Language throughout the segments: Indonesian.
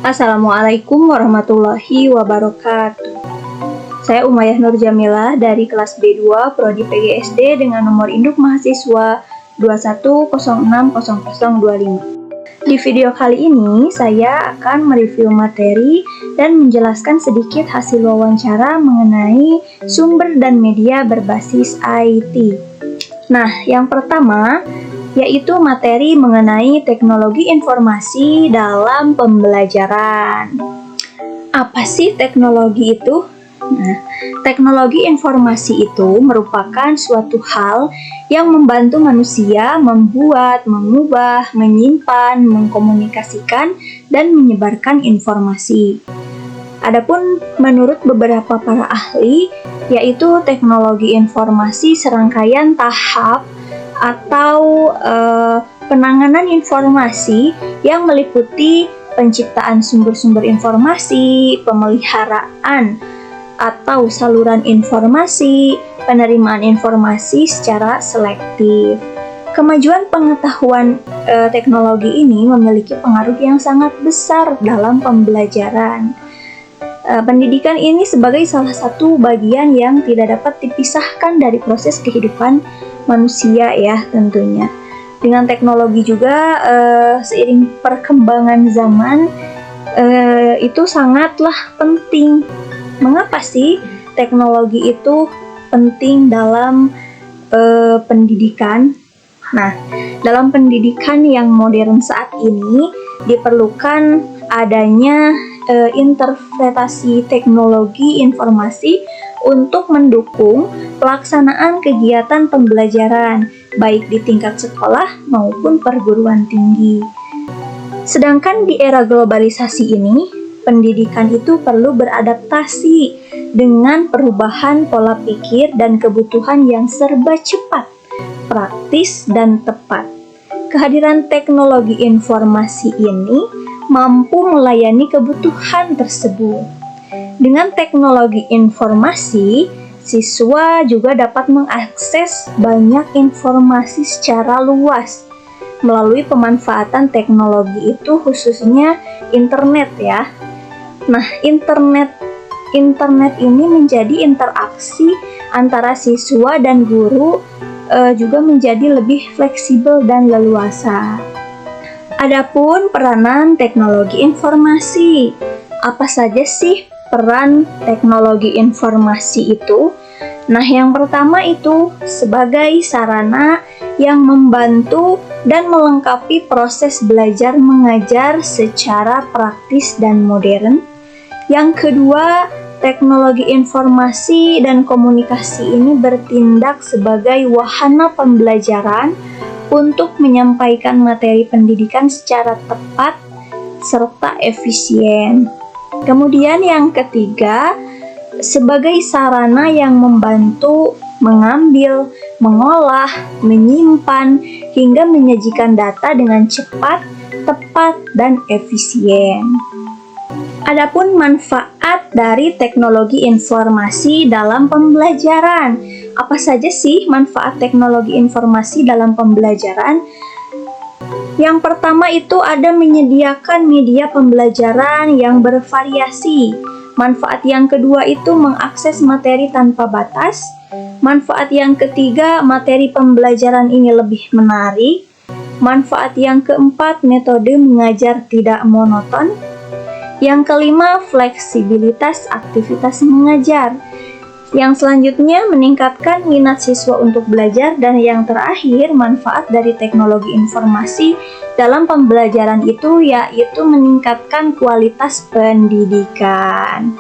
Assalamualaikum warahmatullahi wabarakatuh. Saya Umayyah Nur Jamilah dari kelas B2 Prodi PGSD dengan nomor induk mahasiswa 21060025. Di video kali ini saya akan mereview materi dan menjelaskan sedikit hasil wawancara mengenai sumber dan media berbasis IT. Nah, yang pertama yaitu materi mengenai teknologi informasi dalam pembelajaran. Apa sih teknologi itu? Nah, teknologi informasi itu merupakan suatu hal yang membantu manusia membuat, mengubah, menyimpan, mengkomunikasikan, dan menyebarkan informasi. Adapun menurut beberapa para ahli, yaitu teknologi informasi serangkaian tahap atau penanganan informasi yang meliputi penciptaan sumber-sumber informasi, pemeliharaan atau saluran informasi, penerimaan informasi secara selektif. Kemajuan pengetahuan teknologi ini memiliki pengaruh yang sangat besar dalam pembelajaran. Pendidikan ini sebagai salah satu bagian yang tidak dapat dipisahkan dari proses kehidupan manusia ya tentunya. Dengan teknologi juga seiring perkembangan zaman itu sangatlah penting. Mengapa sih teknologi itu penting dalam pendidikan? Nah, dalam pendidikan yang modern saat ini diperlukan adanya interpretasi teknologi informasi untuk mendukung pelaksanaan kegiatan pembelajaran baik di tingkat sekolah maupun perguruan tinggi. Sedangkan di era globalisasi ini, pendidikan itu perlu beradaptasi dengan perubahan pola pikir dan kebutuhan yang serba cepat, praktis, dan tepat. Kehadiran teknologi informasi ini mampu melayani kebutuhan tersebut. Dengan teknologi informasi, siswa juga dapat mengakses banyak informasi secara luas melalui pemanfaatan teknologi itu, khususnya internet ya. Nah, internet ini menjadi interaksi antara siswa dan guru juga menjadi lebih fleksibel dan leluasa. Adapun peranan teknologi informasi, apa saja sih peran teknologi informasi itu? Nah, yang pertama itu sebagai sarana yang membantu dan melengkapi proses belajar mengajar secara praktis dan modern. Yang kedua, teknologi informasi dan komunikasi ini bertindak sebagai wahana pembelajaran untuk menyampaikan materi pendidikan secara tepat serta efisien. Kemudian yang ketiga, sebagai sarana yang membantu mengambil, mengolah, menyimpan, hingga menyajikan data dengan cepat, tepat, dan efisien. Adapun manfaat dari teknologi informasi dalam pembelajaran. Apa saja sih manfaat teknologi informasi dalam pembelajaran? Yang pertama itu ada menyediakan media pembelajaran yang bervariasi. Manfaat yang kedua itu mengakses materi tanpa batas. Manfaat yang ketiga, materi pembelajaran ini lebih menarik. Manfaat yang keempat, metode mengajar tidak monoton. Yang kelima, fleksibilitas aktivitas mengajar. Yang selanjutnya, meningkatkan minat siswa untuk belajar. Dan yang terakhir, manfaat dari teknologi informasi dalam pembelajaran itu yaitu meningkatkan kualitas pendidikan.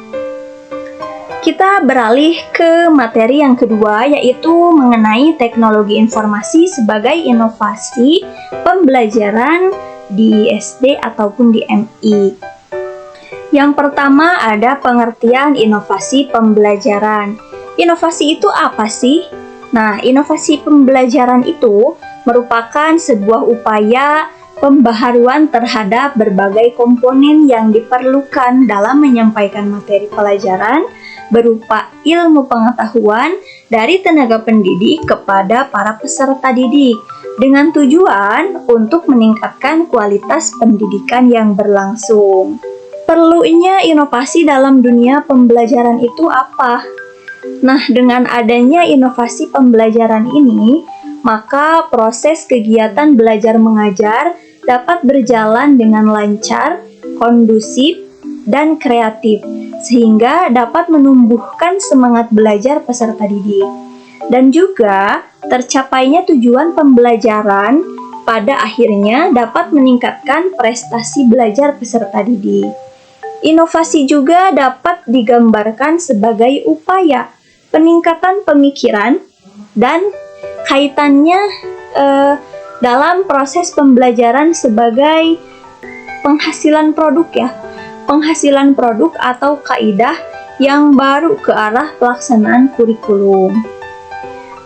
Kita beralih ke materi yang kedua, yaitu mengenai teknologi informasi sebagai inovasi pembelajaran di SD ataupun di MI. Yang pertama ada pengertian inovasi pembelajaran. Inovasi itu apa sih? Nah, inovasi pembelajaran itu merupakan sebuah upaya pembaharuan terhadap berbagai komponen yang diperlukan dalam menyampaikan materi pelajaran berupa ilmu pengetahuan dari tenaga pendidik kepada para peserta didik dengan tujuan untuk meningkatkan kualitas pendidikan yang berlangsung. Perlunya inovasi dalam dunia pembelajaran itu apa? Nah, dengan adanya inovasi pembelajaran ini, maka proses kegiatan belajar mengajar dapat berjalan dengan lancar, kondusif, dan kreatif, sehingga dapat menumbuhkan semangat belajar peserta didik. Dan juga tercapainya tujuan pembelajaran pada akhirnya dapat meningkatkan prestasi belajar peserta didik. Inovasi juga dapat digambarkan sebagai upaya peningkatan pemikiran dan kaitannya dalam proses pembelajaran sebagai penghasilan produk ya. Penghasilan produk atau kaidah yang baru ke arah pelaksanaan kurikulum.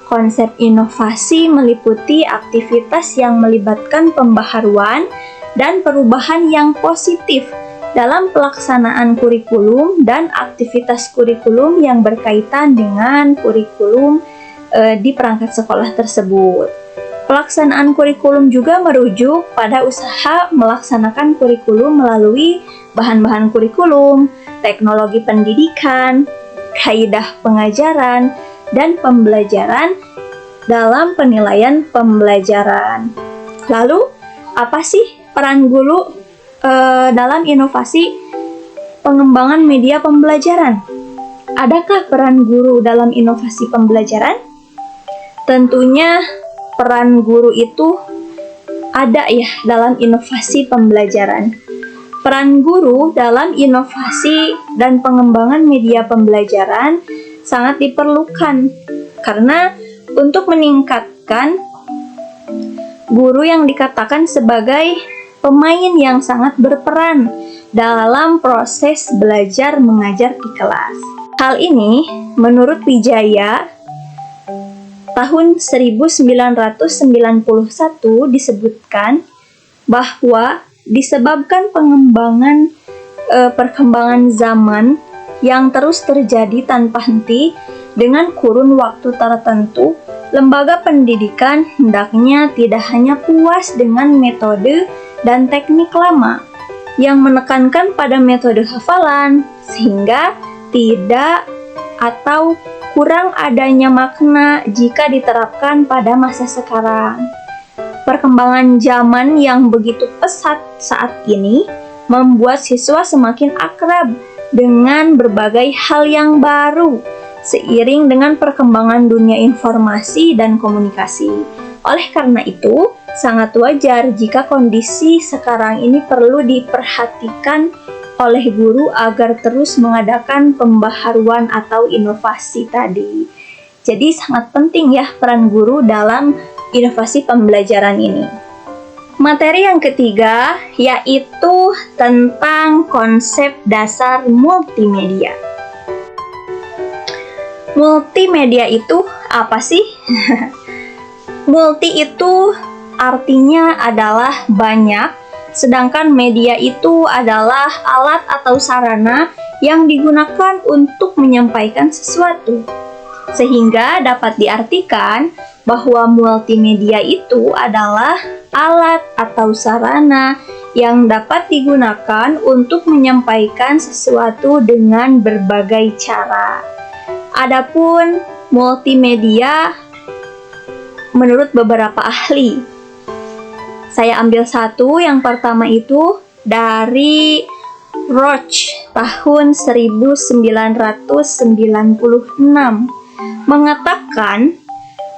Konsep inovasi meliputi aktivitas yang melibatkan pembaharuan dan perubahan yang positif dalam pelaksanaan kurikulum dan aktivitas kurikulum yang berkaitan dengan kurikulum di perangkat sekolah tersebut. Pelaksanaan kurikulum juga merujuk pada usaha melaksanakan kurikulum melalui bahan-bahan kurikulum, teknologi pendidikan, kaidah pengajaran, dan pembelajaran dalam penilaian pembelajaran. Lalu, apa sih peran guru dalam inovasi pengembangan media pembelajaran? Adakah peran guru dalam inovasi pembelajaran? Tentunya peran guru itu ada ya dalam inovasi pembelajaran. Peran guru dalam inovasi dan pengembangan media pembelajaran sangat diperlukan karena untuk meningkatkan guru yang dikatakan sebagai pemain yang sangat berperan dalam proses belajar mengajar di kelas. Hal ini menurut Wijaya tahun 1991 disebutkan bahwa disebabkan perkembangan zaman yang terus terjadi tanpa henti dengan kurun waktu tertentu, lembaga pendidikan hendaknya tidak hanya puas dengan metode dan teknik lama yang menekankan pada metode hafalan sehingga tidak atau kurang adanya makna jika diterapkan pada masa sekarang. Perkembangan zaman yang begitu pesat saat ini membuat siswa semakin akrab dengan berbagai hal yang baru seiring dengan perkembangan dunia informasi dan komunikasi. Oleh karena itu, sangat wajar jika kondisi sekarang ini perlu diperhatikan oleh guru agar terus mengadakan pembaharuan atau inovasi tadi. Jadi sangat penting ya peran guru dalam inovasi pembelajaran ini. Materi yang ketiga yaitu tentang konsep dasar multimedia. Multimedia itu apa sih? Multi itu artinya adalah banyak, sedangkan media itu adalah alat atau sarana yang digunakan untuk menyampaikan sesuatu. Sehingga dapat diartikan bahwa multimedia itu adalah alat atau sarana yang dapat digunakan untuk menyampaikan sesuatu dengan berbagai cara. Adapun multimedia menurut beberapa ahli, saya ambil satu, yang pertama itu dari Roach tahun 1996 mengatakan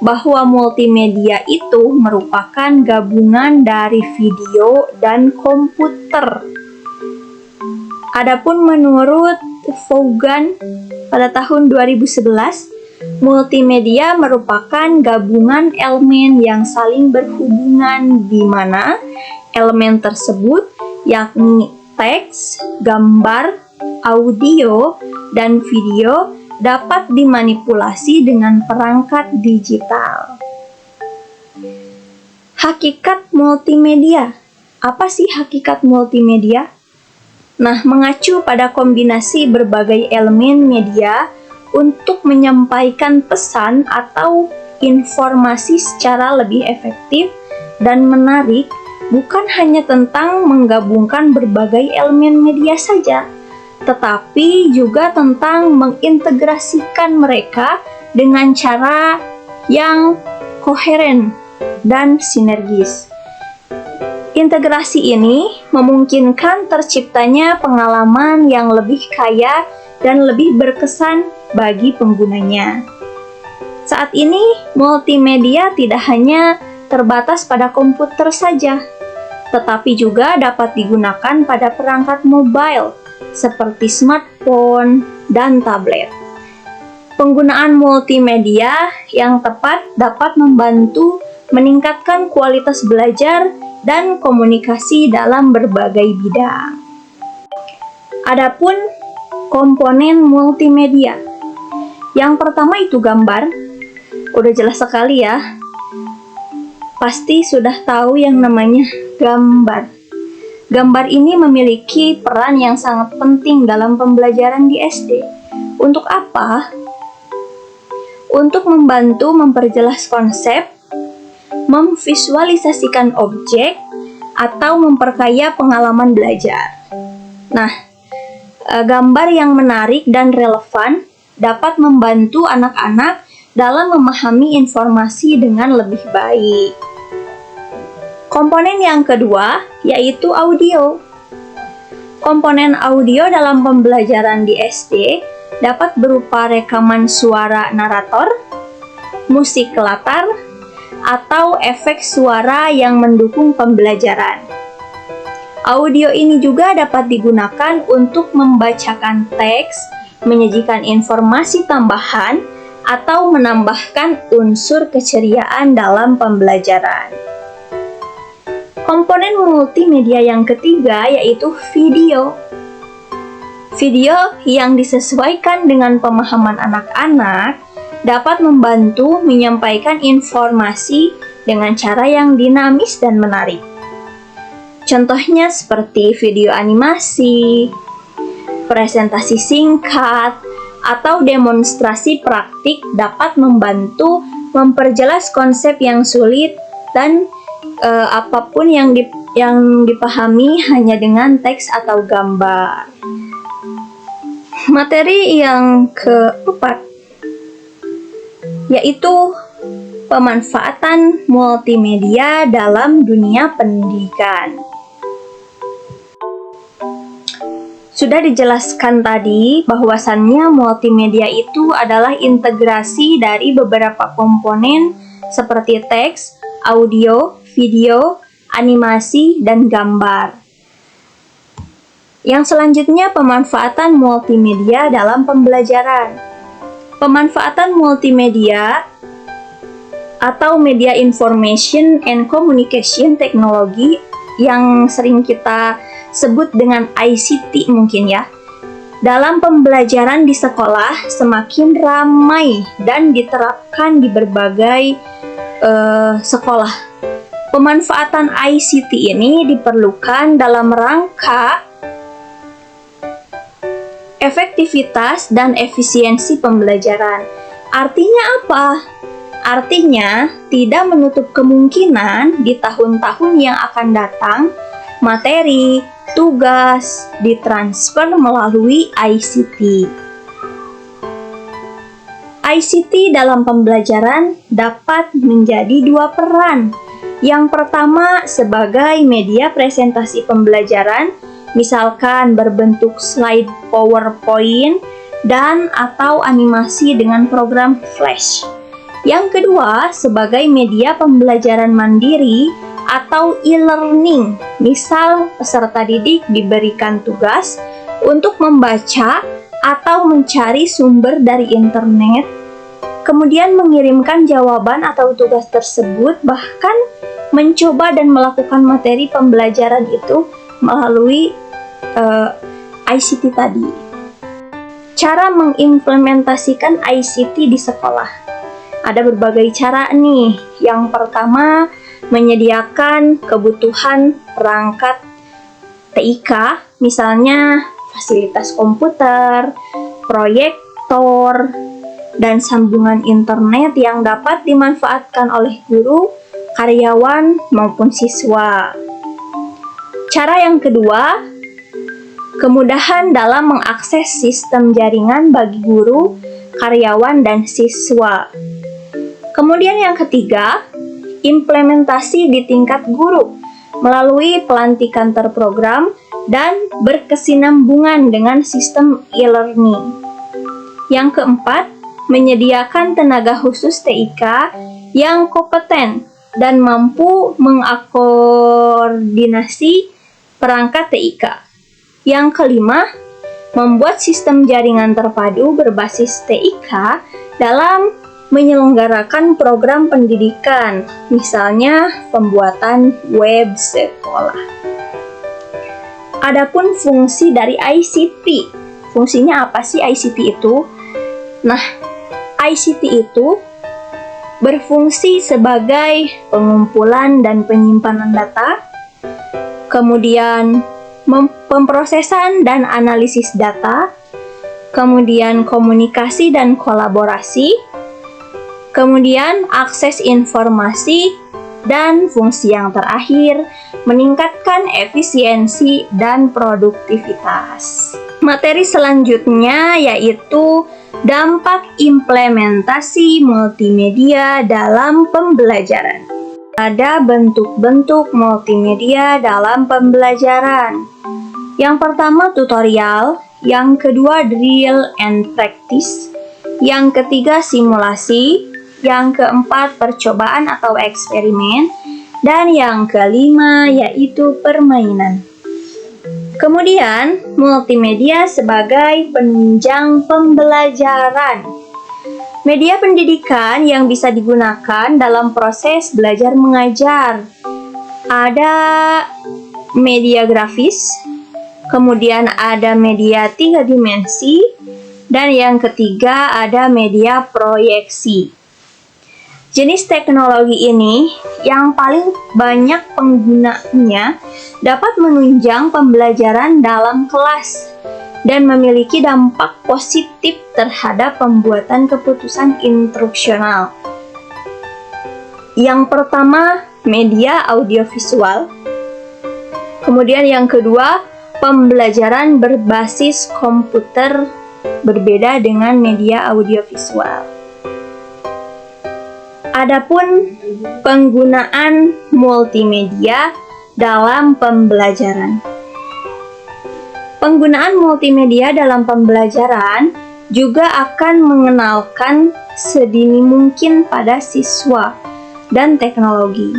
bahwa multimedia itu merupakan gabungan dari video dan komputer. Adapun menurut Vaughan pada tahun 2011, multimedia merupakan gabungan elemen yang saling berhubungan di mana elemen tersebut yakni teks, gambar, audio, dan video dapat dimanipulasi dengan perangkat digital. Hakikat multimedia. Apa sih hakikat multimedia? Nah, mengacu pada kombinasi berbagai elemen media untuk menyampaikan pesan atau informasi secara lebih efektif dan menarik bukan hanya tentang menggabungkan berbagai elemen media saja, tetapi juga tentang mengintegrasikan mereka dengan cara yang koheren dan sinergis. Integrasi ini memungkinkan terciptanya pengalaman yang lebih kaya dan lebih berkesan bagi penggunanya. Saat ini, multimedia tidak hanya terbatas pada komputer saja, tetapi juga dapat digunakan pada perangkat mobile seperti smartphone dan tablet. Penggunaan multimedia yang tepat dapat membantu meningkatkan kualitas belajar dan komunikasi dalam berbagai bidang. Adapun komponen multimedia. Yang pertama itu gambar. Udah jelas sekali ya. Pasti sudah tahu yang namanya gambar. Gambar ini memiliki peran yang sangat penting dalam pembelajaran di SD. Untuk apa? Untuk membantu memperjelas konsep, memvisualisasikan objek, atau memperkaya pengalaman belajar. Nah, gambar yang menarik dan relevan dapat membantu anak-anak dalam memahami informasi dengan lebih baik. Komponen yang kedua yaitu audio. Komponen audio dalam pembelajaran di SD dapat berupa rekaman suara narator, musik latar, atau efek suara yang mendukung pembelajaran. Audio ini juga dapat digunakan untuk membacakan teks, menyajikan informasi tambahan, atau menambahkan unsur keceriaan dalam pembelajaran. Komponen multimedia yang ketiga yaitu video. Video yang disesuaikan dengan pemahaman anak-anak dapat membantu menyampaikan informasi dengan cara yang dinamis dan menarik. Contohnya seperti video animasi, presentasi singkat, atau demonstrasi praktik dapat membantu memperjelas konsep yang sulit dan apapun yang dipahami hanya dengan teks atau gambar. Materi yang keempat yaitu pemanfaatan multimedia dalam dunia pendidikan. Sudah dijelaskan tadi bahwasannya multimedia itu adalah integrasi dari beberapa komponen seperti teks, audio, video, animasi, dan gambar. Yang selanjutnya pemanfaatan multimedia dalam pembelajaran. Pemanfaatan multimedia atau media information and communication technology yang sering kita sebut dengan ICT mungkin ya. Dalam pembelajaran di sekolah semakin ramai dan diterapkan di berbagai sekolah. Pemanfaatan ICT ini diperlukan dalam rangka efektivitas dan efisiensi pembelajaran. Artinya apa? Artinya tidak menutup kemungkinan di tahun-tahun yang akan datang materi, tugas ditransfer melalui ICT. ICT dalam pembelajaran dapat menjadi dua peran. Yang pertama sebagai media presentasi pembelajaran, misalkan berbentuk slide PowerPoint dan atau animasi dengan program Flash. Yang kedua, sebagai media pembelajaran mandiri atau e-learning. Misal, peserta didik diberikan tugas untuk membaca atau mencari sumber dari internet, kemudian mengirimkan jawaban atau tugas tersebut, bahkan mencoba dan melakukan materi pembelajaran itu melalui ICT tadi. Cara mengimplementasikan ICT di sekolah. Ada berbagai cara nih. Yang pertama, menyediakan kebutuhan perangkat TIK, misalnya fasilitas komputer, proyektor, dan sambungan internet yang dapat dimanfaatkan oleh guru, karyawan, maupun siswa. Cara yang kedua, kemudahan dalam mengakses sistem jaringan bagi guru, karyawan, dan siswa. Kemudian yang ketiga, implementasi di tingkat guru melalui pelantikan terprogram dan berkesinambungan dengan sistem e-learning. Yang keempat, menyediakan tenaga khusus TIK yang kompeten dan mampu mengkoordinasi perangkat TIK. Yang kelima, membuat sistem jaringan terpadu berbasis TIK dalam menyelenggarakan program pendidikan, misalnya pembuatan web sekolah. Adapun fungsi dari ICT, fungsinya apa sih ICT itu? Nah, ICT itu berfungsi sebagai pengumpulan dan penyimpanan data, kemudian pemrosesan dan analisis data, kemudian komunikasi dan kolaborasi, kemudian akses informasi, dan fungsi yang terakhir, meningkatkan efisiensi dan produktivitas. Materi selanjutnya yaitu dampak implementasi multimedia dalam pembelajaran. Ada bentuk-bentuk multimedia dalam pembelajaran. Yang pertama tutorial, yang kedua drill and practice, yang ketiga simulasi, yang keempat percobaan atau eksperimen, dan yang kelima yaitu permainan. Kemudian, multimedia sebagai penunjang pembelajaran. Media pendidikan yang bisa digunakan dalam proses belajar mengajar. Ada media grafis, kemudian ada media 3 dimensi, dan yang ketiga ada media proyeksi. Jenis teknologi ini yang paling banyak penggunanya dapat menunjang pembelajaran dalam kelas dan memiliki dampak positif terhadap pembuatan keputusan instruksional. Yang pertama, media audiovisual. Kemudian yang kedua, pembelajaran berbasis komputer berbeda dengan media audiovisual. Adapun penggunaan multimedia dalam pembelajaran. Penggunaan multimedia dalam pembelajaran juga akan mengenalkan sedini mungkin pada siswa dan teknologi.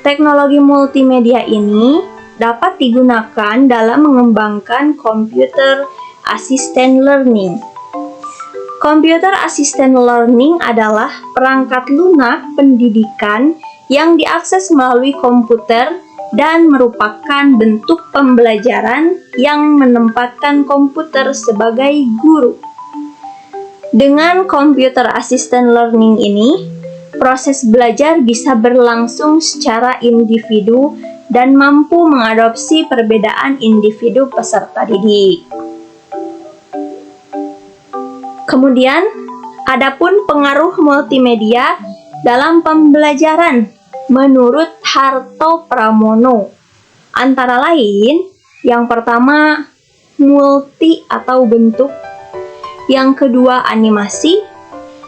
Teknologi multimedia ini dapat digunakan dalam mengembangkan computer assisted learning. Computer Assisted Learning adalah perangkat lunak pendidikan yang diakses melalui komputer dan merupakan bentuk pembelajaran yang menempatkan komputer sebagai guru. Dengan Computer Assisted Learning ini, proses belajar bisa berlangsung secara individu dan mampu mengadopsi perbedaan individu peserta didik. Kemudian, adapun pengaruh multimedia dalam pembelajaran menurut Harto Pramono, antara lain, yang pertama multi atau bentuk, yang kedua animasi,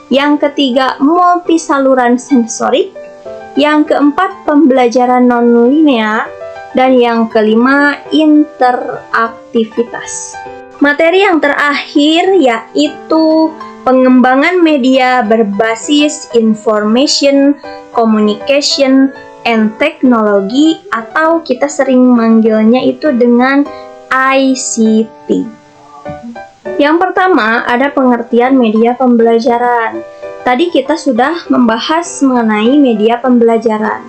yang ketiga multi saluran sensorik, yang keempat pembelajaran non-linear, dan yang kelima interaktivitas. Materi yang terakhir yaitu pengembangan media berbasis information, communication, and technology, atau kita sering manggilnya itu dengan ICT. Yang pertama ada pengertian media pembelajaran. Tadi kita sudah membahas mengenai media pembelajaran.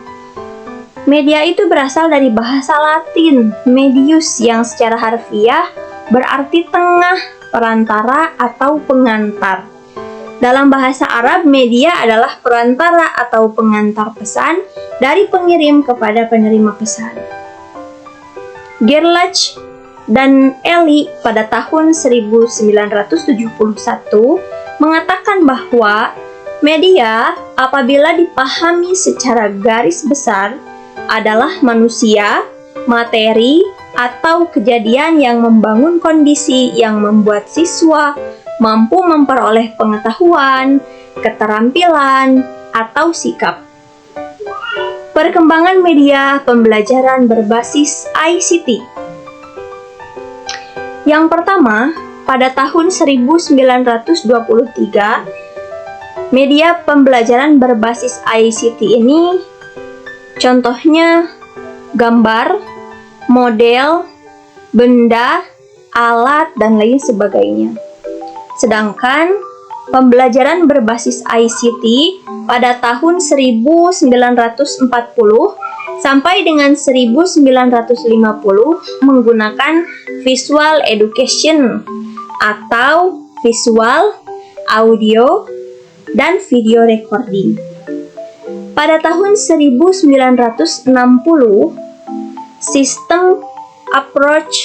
Media itu berasal dari bahasa Latin, medius, yang secara harfiah berarti tengah, perantara, atau pengantar. Dalam bahasa Arab, media adalah perantara atau pengantar pesan dari pengirim kepada penerima pesan. Gerlach dan Eli pada tahun 1971 mengatakan bahwa media apabila dipahami secara garis besar adalah manusia materi, atau kejadian yang membangun kondisi yang membuat siswa mampu memperoleh pengetahuan, keterampilan, atau sikap. Perkembangan media pembelajaran berbasis ICT. Yang pertama, pada tahun 1923, media pembelajaran berbasis ICT ini contohnya gambar, model, benda, alat, dan lain sebagainya. Sedangkan pembelajaran berbasis ICT pada tahun 1940 sampai dengan 1950 menggunakan visual education atau visual, audio, dan video recording. Pada tahun 1960, sistem approach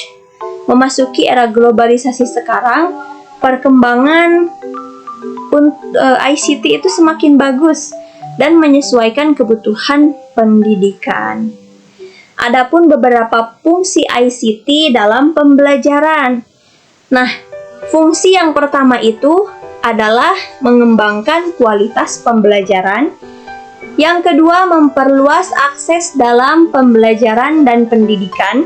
memasuki era globalisasi sekarang, perkembangan ICT itu semakin bagus dan menyesuaikan kebutuhan pendidikan. Adapun beberapa fungsi ICT dalam pembelajaran. Nah, fungsi yang pertama itu adalah mengembangkan kualitas pembelajaran. Yang kedua, memperluas akses dalam pembelajaran dan pendidikan.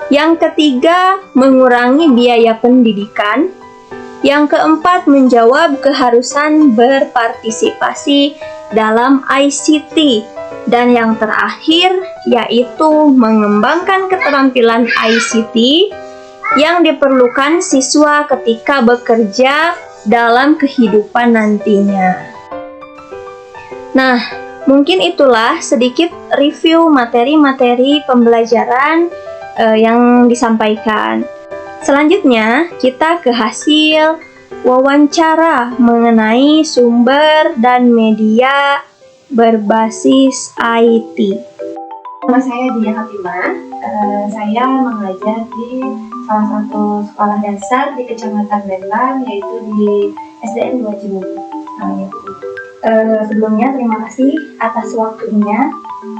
Yang ketiga, mengurangi biaya pendidikan. Yang keempat, menjawab keharusan berpartisipasi dalam ICT. Dan yang terakhir, yaitu mengembangkan keterampilan ICT yang diperlukan siswa ketika bekerja dalam kehidupan nantinya. Nah, mungkin itulah sedikit review materi-materi pembelajaran yang disampaikan. Selanjutnya, kita ke hasil wawancara mengenai sumber dan media berbasis IT. Nama saya Dia Hatimah. Saya mengajar di salah satu sekolah dasar di Kecamatan Lembang, yaitu di SDN 2 Jemur. Sebelumnya, terima kasih atas waktunya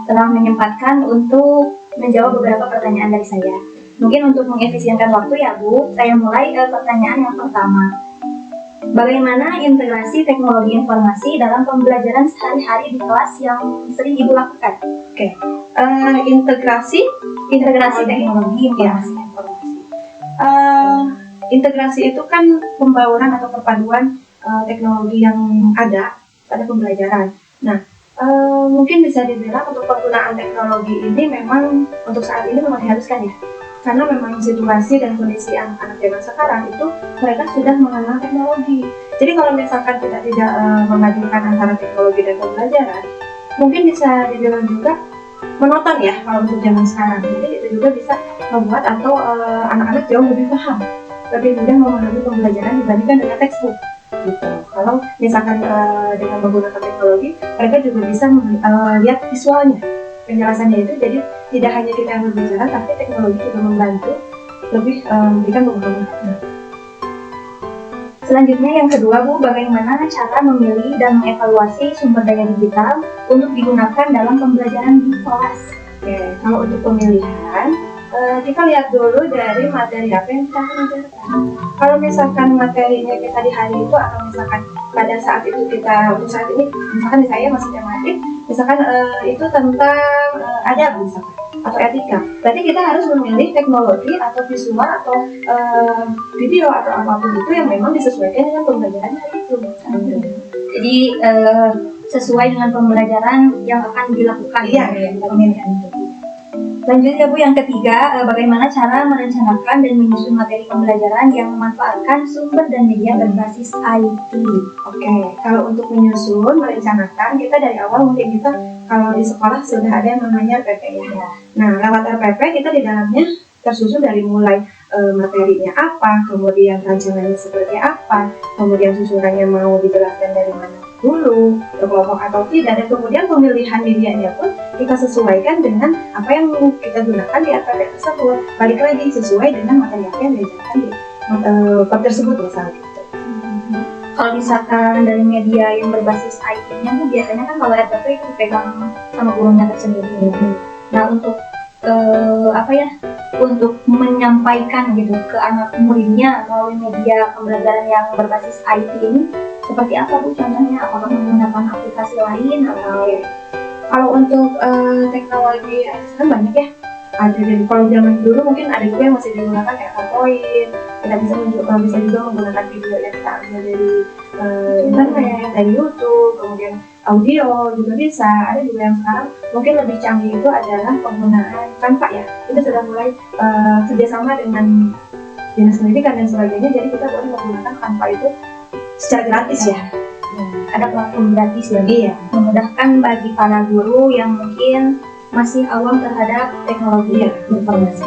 telah menyempatkan untuk menjawab beberapa pertanyaan dari saya. Mungkin untuk mengefisienkan waktu ya Bu, saya mulai pertanyaan yang pertama. Bagaimana integrasi teknologi informasi dalam pembelajaran sehari-hari di kelas yang sering Ibu lakukan? Oke. Integrasi teknologi informasi. Integrasi itu kan pembauran atau perpaduan teknologi yang ada pada pembelajaran. Nah, mungkin bisa dibilang untuk penggunaan teknologi ini memang untuk saat ini memang diharuskan ya. Karena memang situasi dan kondisi anak-anak zaman sekarang itu mereka sudah mengenal teknologi. Jadi kalau misalkan kita tidak memadukan antara teknologi dan pembelajaran, mungkin bisa dibilang juga monoton ya kalau untuk zaman sekarang. Jadi itu juga bisa membuat atau anak-anak jauh lebih paham, lebih mudah memahami pembelajaran dibandingkan dengan textbook. Gitu. Kalau misalkan dengan menggunakan teknologi, mereka juga bisa lihat visualnya, penjelasannya itu. Jadi tidak hanya kita yang berbicara, tapi teknologi juga membantu lebih memberikan pemahaman. Selanjutnya yang kedua Bu, bagaimana cara memilih dan mengevaluasi sumber daya digital untuk digunakan dalam pembelajaran di kelas? Oke, kalau untuk pemilihan, kita lihat dulu dari materi apa yang kita ajarkan. Kalau misalkan materinya kita di hari itu, atau misalkan pada saat itu kita, untuk saat ini, misalkan di saya masih tematik, misalkan itu tentang adab misalkan, atau etika. Berarti kita harus memilih teknologi atau visual atau video atau apapun itu yang memang disesuaikan dengan pembelajaran hari itu. Jadi sesuai dengan pembelajaran yang akan dilakukan. Iya, pemilihan itu. Lanjut ya Bu, yang ketiga, bagaimana cara merencanakan dan menyusun materi pembelajaran yang memanfaatkan sumber dan media berbasis IT? Oke, kalau untuk menyusun, merencanakan, kita dari awal mungkin kita kalau di sekolah sudah ada yang namanya RPP ya. Nah, lewat RPP kita di dalamnya tersusun dari mulai materinya apa, kemudian rancangannya seperti apa, kemudian susunannya mau dijelaskan dari mana dulu, berkelompok atau tidak, dan kemudian pemilihan medianya pun kita sesuaikan dengan apa yang kita gunakan di RPP tersebut. Balik lagi sesuai dengan materi apa yang diajarkan di bab tersebut misalnya gitu. Kalau misalkan dari media yang berbasis IT-nya tuh biasanya kan kalau RPP itu dipegang sama gurunya tersendiri. Nah, untuk untuk menyampaikan gitu ke anak muridnya melalui media pembelajaran yang berbasis IT ini seperti apa Bu contohnya? Apakah menggunakan aplikasi lain atau Kalau untuk teknologi sekarang banyak ya. Ada dari kalau zaman dulu mungkin ada juga yang masih digunakan kayak PowerPoint. Kita bisa juga menggunakan video yang kita ambil dari internet, dari YouTube, kemudian audio juga bisa. Ada juga yang sekarang mungkin lebih canggih itu adalah penggunaan Canva ya. Itu sudah mulai kerjasama dengan dinas pendidikan dan sebagainya. Jadi kita boleh menggunakan Canva itu secara gratis ya. ada platform gratis ya? Iya. Memudahkan bagi para guru yang mungkin masih awam terhadap teknologi informasi.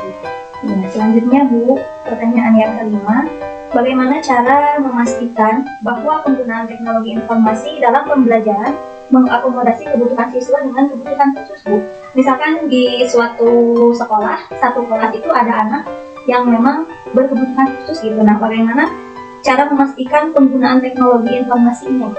Ya, selanjutnya Bu, pertanyaan yang kelima, bagaimana cara memastikan bahwa penggunaan teknologi informasi dalam pembelajaran mengakomodasi kebutuhan siswa dengan kebutuhan khusus Bu? Misalkan di suatu sekolah, satu kelas itu ada anak yang memang berkebutuhan khusus gitu. Nah, bagaimana cara memastikan penggunaan teknologi informasinya?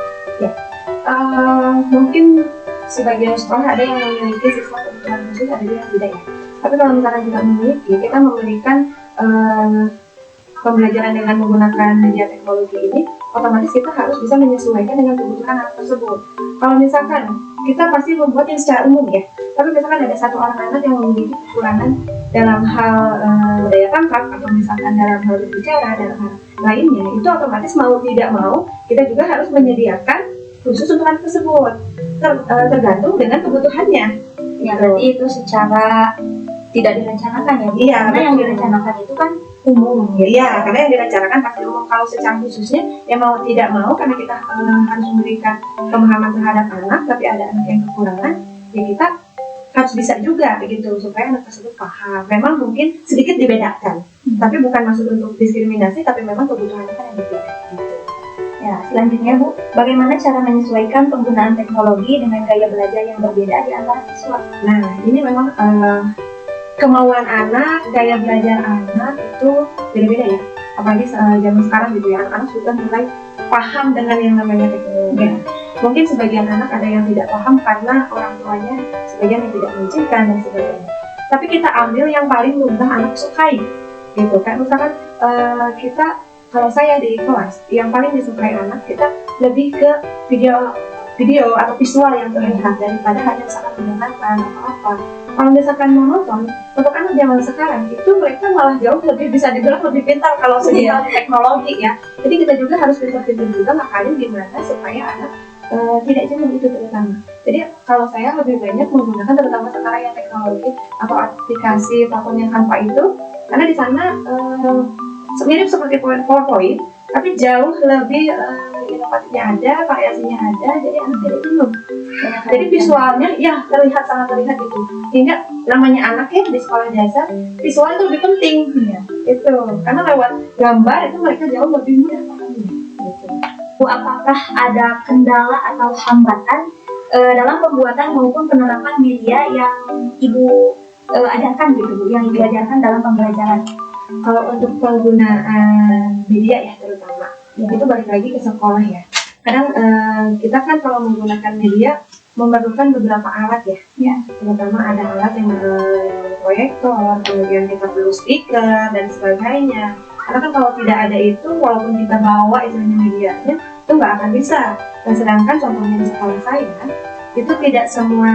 Mungkin sebagian sekolah ada yang memiliki siswa kebutuhan khusus, ada juga yang tidak ya. Tapi kalau misalkan tidak memiliki, kita memberikan pembelajaran dengan menggunakan media teknologi ini, otomatis kita harus bisa menyesuaikan dengan kebutuhan anak tersebut. Kalau misalkan kita pasti membuat yang secara umum ya, tapi misalkan ada satu orang anak yang memiliki kekurangan dalam hal daya tangkap atau misalkan dalam hal berbicara, dalam hal lainnya, itu otomatis mau tidak mau kita juga harus menyediakan khusus untuk anak tersebut, tergantung dengan kebutuhannya. Ya, berarti itu secara tidak direncanakan ya Bu? Iya, karena yang direncanakan itu kan umum gitu. Iya, karena yang direncanakan pasti umum. Kalau secara khususnya, ya mau tidak mau karena kita harus memberikan pemahaman terhadap anak, tapi ada anak yang kekurangan, ya kita harus bisa juga begitu supaya anak tersebut paham. Memang mungkin sedikit dibedakan, tapi bukan maksud untuk diskriminasi, tapi memang kebutuhannya kan yang berbeda. Gitu. Ya, selanjutnya Bu, bagaimana cara menyesuaikan penggunaan teknologi dengan gaya belajar yang berbeda di antara siswa? Nah, ini memang kemauan anak, gaya belajar anak itu beda-beda ya. Apalagi zaman sekarang gitu ya, anak-anak sudah mulai paham dengan yang namanya teknologi. Mungkin sebagian anak ada yang tidak paham karena orang tuanya sebagian yang tidak mengizinkan dan sebagainya. Tapi kita ambil yang paling mudah anak sukai, gitu. Kayak misalkan kalau saya di kelas, yang paling disukai anak kita lebih ke video atau visual yang terlihat daripada hanya misalkan mendengarkan atau apa. Kalau misalkan monoton, untuk anak zaman sekarang itu mereka malah jauh lebih bisa dibilang lebih pintar kalau soal teknologi ya. Jadi kita juga harus pintar-pintar juga ngakarin gimana supaya anak tidak jenuh itu terutama. Jadi kalau saya lebih banyak menggunakan terutama sekarang yang teknologi atau aplikasi platform yang Canva itu, karena di sana mirip seperti PowerPoint, tapi jauh lebih inovatifnya ada, variasinya ada, jadi anak tidak jenuh. Jadi visualnya ya sangat terlihat gitu. Hingga namanya anak ya di sekolah dasar, visual itu lebih penting ya. Itu karena lewat gambar itu mereka jauh lebih mudah pahamnya. Gitu. Bu, apakah ada kendala atau hambatan dalam pembuatan maupun penerapan media yang Ibu ajarkan gitu Bu, yang Ibu ajarkan dalam pembelajaran? Kalau untuk penggunaan media ya terutama, itu balik lagi ke sekolah ya. Kadang kita kan kalau menggunakan media memerlukan beberapa alat ya. Terutama ada alat yang proyektor, kemudian kita perlu speaker dan sebagainya. Karena kan kalau tidak ada itu, walaupun kita bawa istilahnya medianya, itu nggak akan bisa. Dan sedangkan contohnya di sekolah saya, itu tidak semua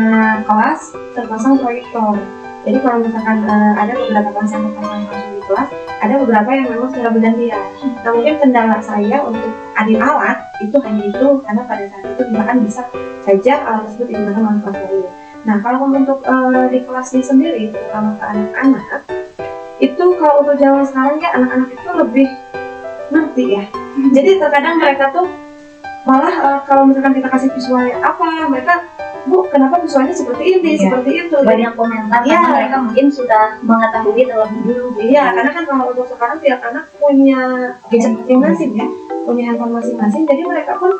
kelas terpasang proyektor. Jadi kalau misalkan ada beberapa kelas yang terpasang langsung di kelas, ada beberapa yang memang secara bergantian. Nah mungkin kendala saya untuk adil alat itu hanya itu, karena pada saat itu misalkan bisa saja alat tersebut digunakan oleh kelas lain. Nah kalau untuk di kelasnya sendiri, terutama ke anak-anak, itu kalau untuk zaman sekarang ya anak-anak itu lebih ngerti ya. Jadi terkadang mereka tuh malah kalau misalkan kita kasih visualnya apa, mereka Bu, kenapa visualnya seperti ini, seperti itu. Banyak komentar karena mereka mungkin sudah mengetahui terlebih dulu. Iya, karena kan kalau untuk sekarang tiap anak punya gadget masing-masing ya, punya handphone masing-masing, jadi mereka pun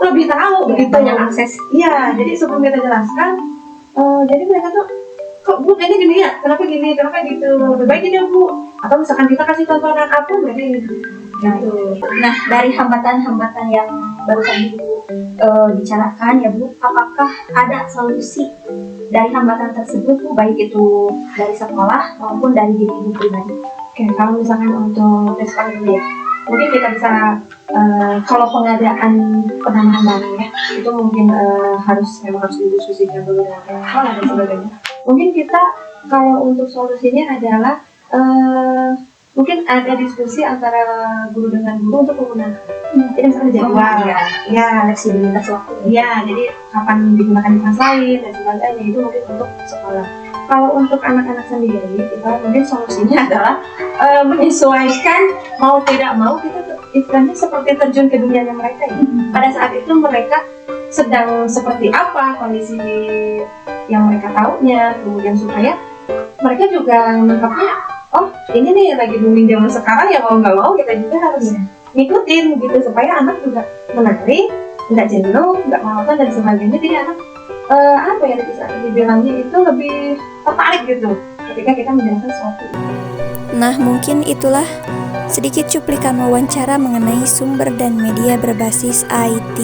lebih tahu begitu. Banyak akses. Iya, jadi sebelum kita jelaskan, jadi mereka tuh kok Bu kayaknya gini ya, kenapa gini, kenapa gitu, lebih baik ini Bu. Atau misalkan kita kasih tontonan apa, mereka ini Nah, dari hambatan-hambatan yang barusan Ibu bicarakan ya Bu, apakah ada solusi dari hambatan tersebut Bu, baik itu dari sekolah maupun dari diri Ibu pribadi? Oke, kalau misalkan untuk respon dulu ya, mungkin kita bisa kalau pengadaan penanaman baru ya, itu mungkin memang harus didiskusikan dulu dengan sekolah dan sebagainya. Mungkin kita kalau untuk solusinya adalah mungkin ada diskusi antara guru dengan guru untuk penggunaan. Jadi misalnya jadwal, ya Fleksibilitas waktu. ya, jadi kapan digunakan di kelas lain dan sebagainya, itu mungkin untuk sekolah. Kalau untuk anak-anak sendiri, kita mungkin solusinya adalah menyesuaikan, mau tidak mau kita istilahnya seperti terjun ke dunia mereka ya. Pada saat itu mereka sedang seperti apa kondisi yang mereka tahunya, kemudian supaya mereka juga menangkapnya, oh ini nih lagi booming zaman sekarang ya, mau nggak mau kita juga harus ngikutin gitu, supaya anak juga menarik, nggak jenuh, nggak monoton dan sebagainya. Jadi anak apa ya bisa dibilangnya itu lebih tertarik gitu ketika kita menjelaskan sesuatu. Nah, mungkin itulah sedikit cuplikan wawancara mengenai sumber dan media berbasis IT.